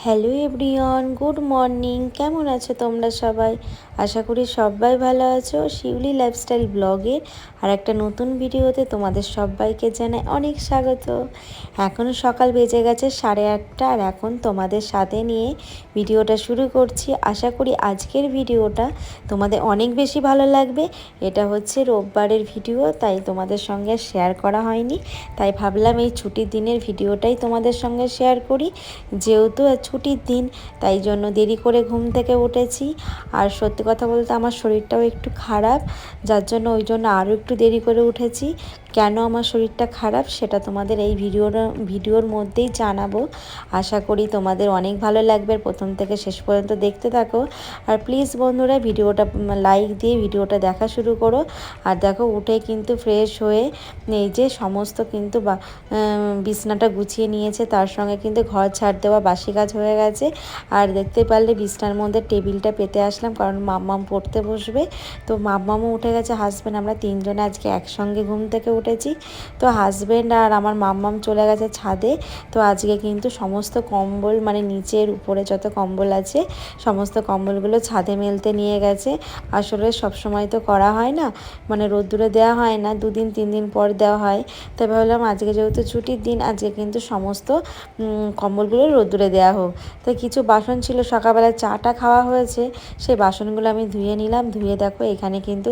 Hello everyone, good morning. কেমন আছো তোমরা সবাই? আশা করি সবাই ভালো আছো। শিউলি লাইফস্টাইল ব্লগের আর একটা নতুন ভিডিওতে তোমাদের সবাইকে জানাই অনেক স্বাগত। এখনও সকাল বেজে গেছে 8:30, আর এখন তোমাদের সাথে নিয়ে ভিডিওটা শুরু করছি। আশা করি আজকের ভিডিওটা তোমাদের অনেক বেশি ভালো লাগবে। এটা হচ্ছে রোববারের ভিডিও, তাই তোমাদের সঙ্গে শেয়ার করা হয়নি, তাই ভাবলাম এই ছুটির দিনের ভিডিওটাই তোমাদের সঙ্গে শেয়ার করি। যেহেতু ছুটির দিন, তাই জন্য দেরি করে ঘুম থেকে উঠেছি। আর সত্যি কথা বলতে আমার শরীরটাও একটু খারাপ, যার জন্য ওই জন্য আরও একটু দেরি করে উঠেছি। কেন আমার শরীরটা খারাপ সেটা তোমাদের এই ভিডিওর মধ্যেই জানাবো। আশা করি তোমাদের অনেক ভালো লাগবে, প্রথম থেকে শেষ পর্যন্ত দেখতে থাকো। আর প্লিজ বন্ধুরা, ভিডিওটা লাইক দিয়ে ভিডিওটা দেখা শুরু করো। আর দেখো, উঠে কিন্তু ফ্রেশ হয়ে এই যে সমস্ত কিন্তু বিছনাটা গুছিয়ে নিয়েছে, তার সঙ্গে কিন্তু ঘর ঝাড় দেওয়া বাসি কাজ হয়ে গেছে। আর দেখতে পারলে বিছনার মধ্যে টেবিলটা পেতে আসলাম, কারণ মাম্মাম পড়তে বসবে। তো মাম্মামও উঠে গেছে, হাজব্যান্ড, আমরা তিনজনে আজকে একসঙ্গে ঘুম থেকে উঠেছি। তো হাজব্যান্ড আর আমার মাম্মাম চলে গেছে ছাদে। তো আজকে কিন্তু সমস্ত কম্বল, মানে নিচের উপরে যত কম্বল আছে সমস্ত কম্বলগুলো ছাদে মেলতে নিয়ে গেছে। আসলে সব সময় তো করা হয় না, মানে রোদ্দুরে দেওয়া হয় না, 2-3 দিন পর দেওয়া হয়। তাই ভাবলাম আজকে যেহেতু ছুটির দিন, আজকে কিন্তু সমস্ত কম্বলগুলো রোদ্দুরে দেওয়া হোক। তাই কিছু বাসন ছিল, সকালবেলা চাটা খাওয়া হয়েছে, সেই বাসনগুলো আমি ধুয়ে নিলাম। ধুয়ে দেখো এখানে কিন্তু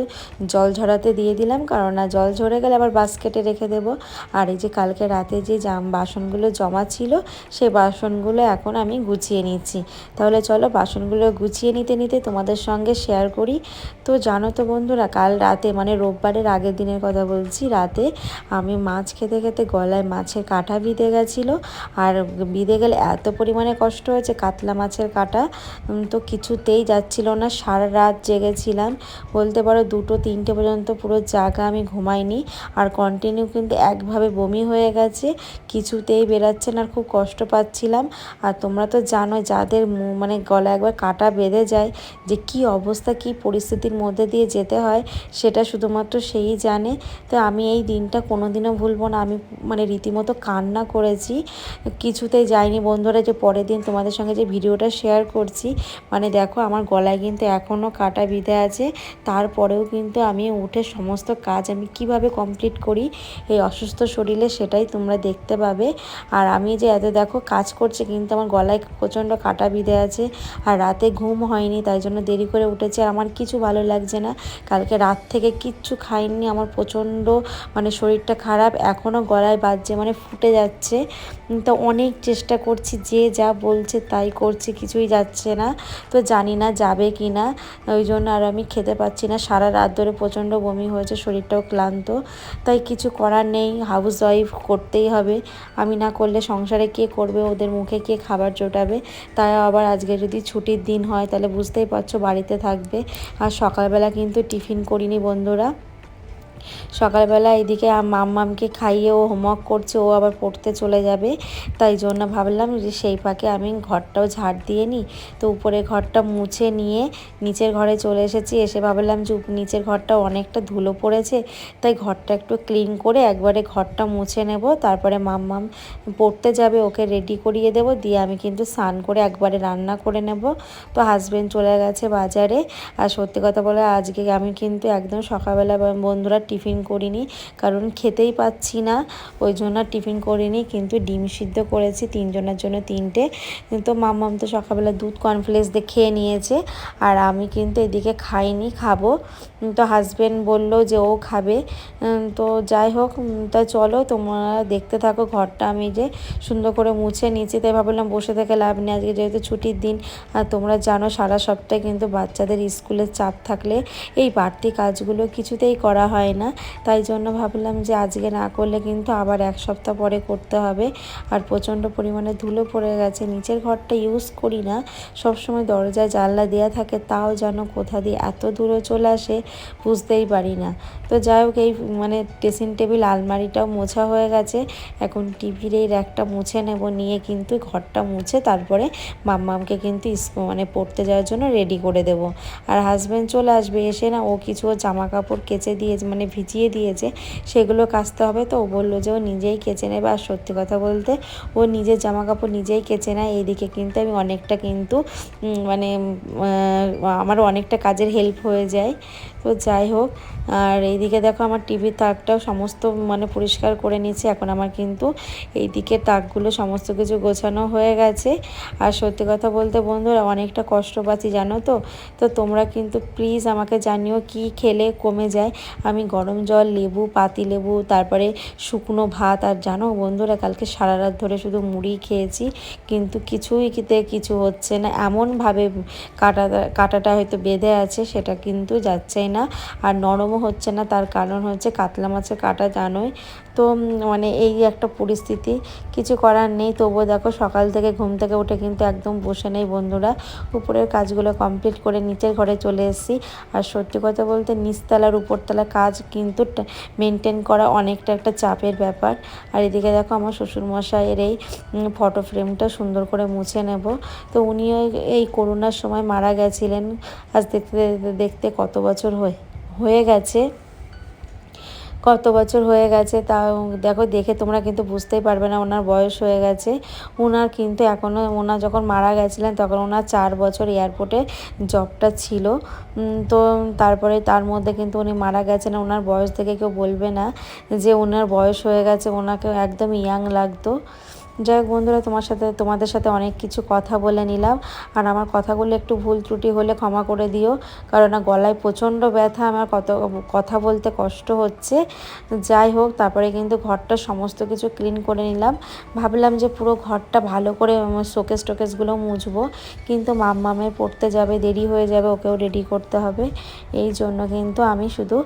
জল ঝরাতে দিয়ে দিলাম, কারণ না জল ঝরে গেলে আবার বাস্কেটে রেখে দেবো। আর এই যে কালকে রাতে যে বাসনগুলো জমা ছিল, সেই বাসনগুলো এখন আমি গুছিয়ে নিচ্ছি। তাহলে চলো বাসনগুলো গুছিয়ে নিতে নিতে তোমাদের সঙ্গে শেয়ার করি। তো জানো তো বন্ধুরা, কাল রাতে, মানে রোববারের আগের দিনের কথা বলছি, রাতে আমি মাছ খেতে খেতে গলায় মাছের কাঁটা বিঁধে গেছিলো। আর বিঁধে গেলে এত পরিমাণে কষ্ট হয়েছে, কাতলা মাছের কাঁটা তো কিছুতেই যাচ্ছিল না। সারা রাত জেগেছিলাম, বলতে পারো 2-3টে পর্যন্ত পুরো জাগা, আমি ঘুমাইনি। আর কন্টিনিউ কিন্তু একভাবে বমি হয়ে গেছে, কিছুতেই বেরাচ্ছে না, আর খুব কষ্ট পাচ্ছিলাম। আর তোমরা তো জানো, যাদের মানে গলায় একবার কাঁটা বেঁধে যায়, যে কি অবস্থা, কি পরিস্থিতির মধ্যে দিয়ে যেতে হয়, সেটা শুধুমাত্র সেই জানে। তো আমি এই দিনটা কোনোদিনও ভুলবো না। আমি মানে রীতিমতো কান্না করেছি, কিছুতেই যায়নি বন্ধুরা। যে পরের দিন তোমাদের সঙ্গে যে ভিডিওটা শেয়ার করছি, মানে দেখো আমার গলায় কিন্তু এখনও কাঁটা বিঁধে আছে। তারপরেও কিন্তু আমি উঠে সমস্ত কাজ আমি কিভাবে কমপ্লিট করি এই অসুস্থ শরীরে, সেটাই তোমরা দেখতে পাবে। আর আমি যে এত দেখো কাজ করছি, কিন্তু আমার গলায় প্রচণ্ড কাঁটা বিঁধে আছে। আর রাতে ঘুম হয়নি, তাই জন্য দেরি করে উঠেছি। আর আমার কিছু ভালো লাগছে না, কালকে রাত থেকে কিচ্ছু খাইনি, আমার প্রচণ্ড মানে শরীরটা খারাপ, এখনও গলায় বাজছে, মানে ফুটে যাচ্ছে। তো অনেক চেষ্টা করছি, যে যা বলছে তাই করছি, কিছুই যাচ্ছে না। তো জানি না যাবে কি না, ওই জন্য আর আমি খেতে পাচ্ছি না। সারা রাত ধরে প্রচণ্ড বমি হয়েছে, শরীরটাও ক্লান্ত। তাই কিছু করার নেই, হাউস ওয়াইফ করতেই হবে। আমি না করলে সংসারে কে করবে, ওদের মুখে কে খাবার জোটাবে। তাই আবার আজকে যদি ছুটির দিন হয়, তাহলে বুঝতেই পারছো বাড়িতে থাকবে। আর সকালবেলা কিন্তু টিফিন করিনি বন্ধুরা। সকালবেলা এদিকে মাম্মামকে খাইয়ে ও হোমওয়ার্ক করছে, ও আবার পড়তে চলে যাবে। তাই জন্য ভাবলাম যে সেই ফাঁকে আমি ঘরটাও ঝাড় দিয়ে নিই। তো উপরে ঘরটা মুছে নিয়ে নিচের ঘরে চলে এসেছি। এসে ভাবলাম যে নিচের ঘরটাও অনেকটা ধুলো পড়েছে, তাই ঘরটা একটু ক্লিন করে একবারে ঘরটা মুছে নেব। তারপরে মাম্মাম পড়তে যাবে, ওকে রেডি করিয়ে দেব, দিয়ে আমি কিন্তু স্নান করে একবারে রান্না করে নেব। তো হাজব্যান্ড চলে গেছে বাজারে। আর সত্যি কথা বলে আজকে আমি কিন্তু একদম সকালবেলা বন্ধুরা টিফিন করিনি, কারণ খেতেই পাচ্ছি না, ওই জন্য টিফিন করিনি। কিন্তু ডিম সিদ্ধ করেছি, তিনজনের জন্য 3টে। তো মাম্মাম তো সকালবেলা দুধ কর্নফ্লেক্স দিয়ে খেয়ে নিয়েছে, আর আমি কিন্তু এদিকে খাইনি, খাবো। তো হাজব্যান্ড বলল যে ও খাবে। তো যাই হোক, তা চলো তোমরা দেখতে থাকো। ঘরটা আমি যে সুন্দর করে মুছে নিয়েছি, তাই ভাবলাম বসে থেকে লাভ নেই, আজকে যেহেতু ছুটির দিন। আর তোমরা জানো সারা সপ্তাহে কিন্তু বাচ্চাদের স্কুলের চাপ থাকলে এই বাড়তি কাজগুলো কিছুতেই করা হয় না। তাই জন্য ভাবলাম যে আজকে না করলে কিন্তু আবার 1 সপ্তাহ পরে করতে হবে। আর প্রচণ্ড পরিমাণে ধুলো পড়ে গেছে। নিচের ঘরটা ইউজ করি না, সবসময় দরজায় জানলা দেওয়া থাকে, তাও যেন কোথা দিয়ে এত ধুলো চলে আসে বুঝতেই পারি না। তো যাই হোক, এই মানে ড্রেসিং টেবিল আলমারিটাও মোছা হয়ে গেছে। এখন টিভির এই র্যাকটা মুছে নেব, নিয়ে কিন্তু ঘরটা মুছে তারপরে মাম্মামকে কিন্তু মানে পড়তে যাওয়ার জন্য রেডি করে দেব। আর হাজব্যান্ড চলে আসবে, এসে না ও কিছু জামা কাপড় কেচে দিয়েছে, মানে ভিজিয়ে দিয়েছে, সেগুলো কাচতে হবে। তো ও বললো যে ও নিজেই কেচে নেবে। আর সত্যি কথা বলতে ও নিজের জামা কাপড় নিজেই কেচে নেয়। এইদিকে কিন্তু আমি অনেকটা কিন্তু মানে আমারও অনেকটা কাজের হেল্প হয়ে যায়। তো যাই হোক, আর এইদিকে দেখো আমার টিভির তাকটাও সমস্ত মানে পরিষ্কার করে নিয়েছি। এখন আমার কিন্তু এইদিকে তাকগুলো সমস্ত কিছু গোছানো হয়ে গেছে। আর সত্যি কথা বলতে বন্ধুরা অনেকটা কষ্ট পাচ্ছি জানো তো। তো তোমরা কিন্তু প্লিজ আমাকে জানিও কি খেলে কমে যায়। আমি গরম জল, লেবু, পাতি লেবু, তারপরে শুকনো ভাত, আর জানো বন্ধুরা কালকে সারা রাত ধরে শুধু মুড়ি খেয়েছি, কিন্তু কিছুই কিছু হচ্ছে না। এমনভাবে কাটাটা হয়তো বেঁধে আছে, সেটা কিন্তু যাচ্ছেই না, আর নরমও হচ্ছে না। তার কারণ হচ্ছে কাতলা মাছের কাঁটা জানোই তো, মানে এই একটা পরিস্থিতি, কিছু করার নেই। তবুও দেখো সকাল থেকে ঘুম থেকে উঠে কিন্তু একদম বসে নেই বন্ধুরা, উপরের কাজগুলো কমপ্লিট করে নিচের ঘরে চলে এসেছি। আর সত্যি কথা বলতে নিচতলার উপরতলা কাজ কিন্তু মেনটেন করা অনেকটা একটা চাপের ব্যাপার। আর এদিকে দেখো আমার শ্বশুরমশাইয়ের এই ফটো ফ্রেমটা সুন্দর করে মুছে নেব। তো উনিও এই করোনার সময় মারা গেছিলেন। আজ দেখতে দেখতে কত বছর হয়ে গেছে, তা দেখো, দেখে তোমরা কিন্তু বুঝতেই পারবে না ওনার বয়স হয়ে গেছে। ওনার কিন্তু এখনও, ওনার যখন মারা গেছিলেন তখন ওনার 4 বছর এয়ারপোর্টে জবটা ছিল। তো তারপরে তার মধ্যে কিন্তু উনি মারা গেছেন। ওনার বয়স দেখে কেউ বলবে না যে ওনার বয়স হয়ে গেছে, ওনাকে একদম ইয়াং লাগতো। যাই হোক বন্ধুরা, তোমাদের সাথে অনেক কিছু কথা বলে নিলাম। আর আমার কথাগুলো একটু ভুল ত্রুটি হলে ক্ষমা করে দিও, কারণ গলায় প্রচণ্ড ব্যথা, আমার কথা বলতে কষ্ট হচ্ছে। যাই হোক, তারপরে কিন্তু ঘরটা সমস্ত কিছু ক্লিন করে নিলাম। ভাবলাম যে পুরো ঘরটা ভালো করে শোকেসগুলো মুছবো, কিন্তু মাম্মামের পড়তে যাবে, দেরি হয়ে যাবে, ওকেও রেডি করতে হবে। এই জন্য কিন্তু আমি শুধু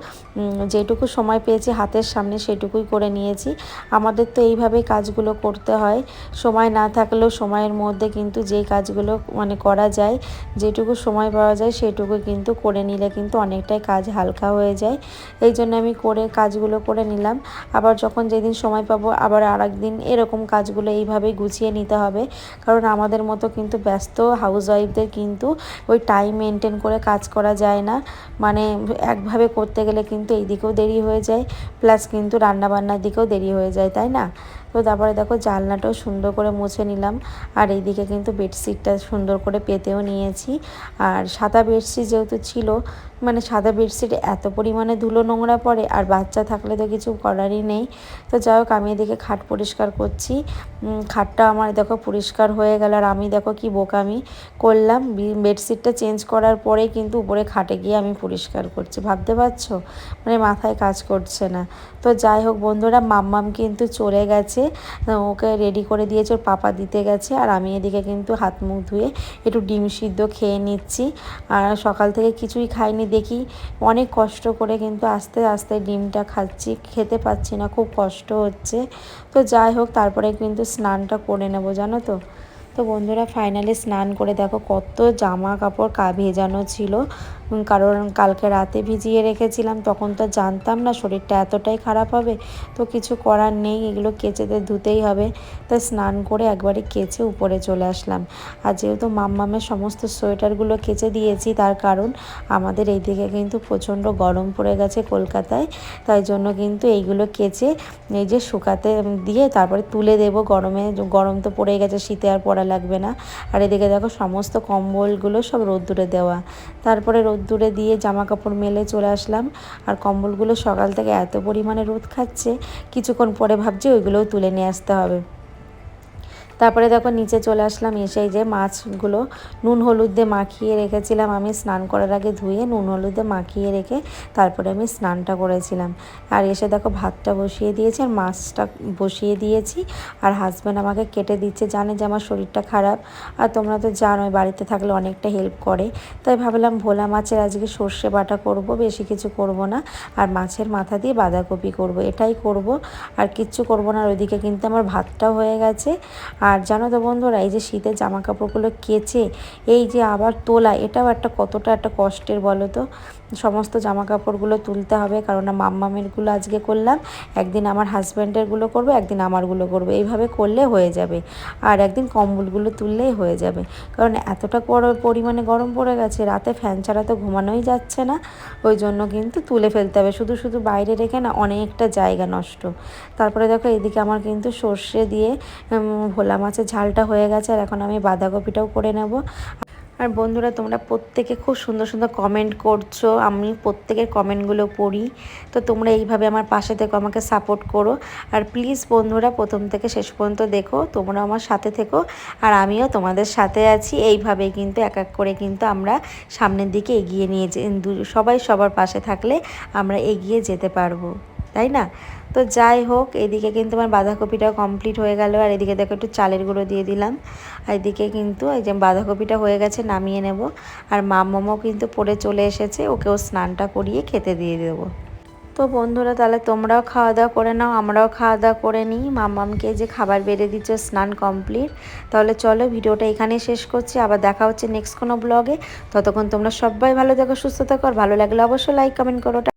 যেটুকু সময় পেয়েছি হাতের সামনে সেটুকুই করে নিয়েছি। আমাদের তো এইভাবেই কাজগুলো করতে হয়, সময় না থাকলেও সময়ের মধ্যে কিন্তু যেই কাজগুলো মানে করা যায়, যেটুকু সময় পাওয়া যায় সেটুকু কিন্তু করে নিলে কিন্তু অনেকটাই কাজ হালকা হয়ে যায়। এই জন্য আমি কাজগুলো করে নিলাম। আবার যখন যেদিন সময় পাবো আবার আরেকদিন এরকম কাজগুলো এইভাবেই গুছিয়ে নিতে হবে, কারণ আমাদের মতো কিন্তু ব্যস্ত হাউসওয়াইফদের কিন্তু ওই টাইম মেনটেন করে কাজ করা যায় না। মানে একভাবে করতে গেলে কিন্তু এই দিকেও দেরি হয়ে যায়, প্লাস কিন্তু রান্নাবান্নার দিকেও দেরি হয়ে যায়, তাই না? তো তারপরে দেখো জানলাটাও সুন্দর করে মুছে নিলাম। আর এইদিকে কিন্তু বেডশিটটা সুন্দর করে পেতেও নিয়েছি। আর সাদা বেডশিট যেহেতু ছিল, মানে সাদা বেডশিটে এত পরিমাণে ধুলো নোংরা পড়ে, আর বাচ্চা থাকলে তো কিছু করারই নেই। তো যাই হোক, আমি এদিকে খাট পরিষ্কার করছি। খাটটা আমার দেখো পরিষ্কার হয়ে গেল, আর আমি দেখো কি বোকামি করলাম, বেডশিটটা চেঞ্জ করার পরেই কিন্তু উপরে খাটে গিয়ে আমি পরিষ্কার করছি। ভাবতে পারছো, মানে মাথায় কাজ করছে না। তো যাই হোক বন্ধুরা, মাম্মাম কিন্তু চলে গেছে, ওকে রেডি করে দিয়েছে, ওর পাপা দিতে গেছে। আর আমি এদিকে কিন্তু হাত মুখ ধুয়ে একটু ডিম সিদ্ধ খেয়ে নিচ্ছি। আর সকাল থেকে কিছুই খাইনি, দেখি অনেক কষ্ট করে কিন্তু আস্তে আস্তে ডিমটা খাচ্ছি, খেতে পাচ্ছি না, খুব কষ্ট হচ্ছে। তো যাই হোক, তারপরে কিন্তু স্নানটা করে নেবো জানো তো। তো বন্ধুরা ফাইনালি স্নান করে দেখো কত জামা কাপড় ভেজানো ছিল, কারণ কালকে রাতে ভিজিয়ে রেখেছিলাম, তখন তো জানতাম না শরীরটা এতটাই খারাপ হবে। তো কিছু করার নেই, এগুলো কেচেতে ধুতেই হবে। তাই স্নান করে একবারে কেচে উপরে চলে আসলাম। আর যেহেতু মাম্মামের সমস্ত সোয়েটারগুলো কেচে দিয়েছি, তার কারণ আমাদের এইদিকে কিন্তু প্রচণ্ড গরম পড়ে গেছে কলকাতায়, তাই জন্য কিন্তু এইগুলো কেচে এই যে শুকাতে দিয়ে তারপরে তুলে দেবো। গরম তো পড়ে গেছে, শীতে আর পরা লাগবে না। আর এদিকে দেখো সমস্ত কম্বলগুলো সব রোদ্দুরে দেওয়া, তারপরে রোদ্দুরে দিয়ে জামা কাপড় মেলে চলে আসলাম। আর কম্বলগুলো সকাল থেকে এত পরিমাণে রোদ খাচ্ছে, কিছুক্ষণ পরে ভাবছি ওইগুলোও তুলে নিয়ে আসতে হবে। তারপরে দেখো নিচে চলে আসলাম, এসে যে মাছগুলো নুন হলুদ দিয়ে মাখিয়ে রেখেছিলাম, আমি স্নান করার আগে ধুয়ে নুন হলুদ দিয়ে মাখিয়ে রেখে তারপরে আমি স্নানটা করেছিলাম। আর এসে দেখো ভাতটা বসিয়ে দিয়েছি আর মাছটা বসিয়ে দিয়েছি। আর হাজব্যান্ড আমাকে কেটে দিচ্ছে, জানে যে আমার শরীরটা খারাপ। আর তোমরা তো জানোই বাড়িতে থাকলে অনেকটা হেল্প করে। তাই ভাবলাম ভোলা মাছের আজকে সর্ষে বাটা করব, বেশি কিছু করব না। আর মাছের মাথা দিয়ে বাঁধাকপি করব, এটাই করব, আর কিচ্ছু করব না। আর ওইদিকে কিন্তু আমার ভাতটাও হয়ে গেছে। আর জানো তো বন্ধুরা, এই যে শীতের জামা কাপড়গুলো কেচে এই যে আবার তোলা, এটাও একটা কতটা একটা কষ্টের বলো তো। সমস্ত জামা কাপড়গুলো তুলতে হবে, কারণ মাম্মামেরগুলো আজকে করলাম, একদিন আমার হাজব্যান্ডেরগুলো করবো, একদিন আমারগুলো করবো, এইভাবে করলে হয়ে যাবে। আর একদিন কম্বলগুলো তুললেই হয়ে যাবে, কারণ এতটা পরিমাণে গরম পড়ে গেছে, রাতে ফ্যান ছাড়া তো ঘুমানোই যাচ্ছে না। ওই জন্য কিন্তু তুলে ফেলতে হবে, শুধু শুধু বাইরে রেখে না অনেকটা জায়গা নষ্ট। তারপরে দেখো এদিকে আমার কিন্তু সর্ষে দিয়ে ভোলা মাছের ঝালটা হয়ে গেছে, আর এখন আমি বাঁধাকপিটাও করে নেব। আর বন্ধুরা, তোমরা প্রত্যেকে খুব সুন্দর সুন্দর কমেন্ট করছো, আমি প্রত্যেকের কমেন্টগুলো পড়ি। তো তোমরা এইভাবে আমার পাশে থেকো, আমাকে সাপোর্ট করো। আর প্লিজ বন্ধুরা, প্রথম থেকে শেষ পর্যন্ত দেখো, তোমরা আমার সাথে থেকো আর আমিও তোমাদের সাথে আছি। এইভাবেই কিন্তু এক এক করে কিন্তু আমরা সামনের দিকে এগিয়ে নিয়ে সবাই সবার পাশে থাকলে আমরা এগিয়ে যেতে পারবো, তাই না? তো যাই হোক, এদিকে কিন্তু আমার বাঁধাকপিটাও কমপ্লিট হয়ে গেল। আর এদিকে দেখো একটু চালের গুঁড়ো দিয়ে দিলাম। আর এদিকে কিন্তু এই যে বাঁধাকপিটা হয়ে গেছে, নামিয়ে নেব। আর মাম্মামও কিন্তু পড়ে চলে এসেছে, ওকেও স্নানটা করিয়ে খেতে দিয়ে দেবো। তো বন্ধুরা, তাহলে তোমরাও খাওয়া দাওয়া করে নাও, আমরাও খাওয়া দাওয়া করে নিই। মাম্মামকে যে খাবার বেড়ে দিচ্ছ, স্নান কমপ্লিট। তাহলে চলো, ভিডিওটা এখানেই শেষ করছি, আবার দেখা হচ্ছে নেক্সট কোনো ব্লগে। ততক্ষণ তোমরা সবাই ভালো থাকো, সুস্থ থাকো, আর ভালো লাগলে অবশ্যই লাইক কমেন্ট করো।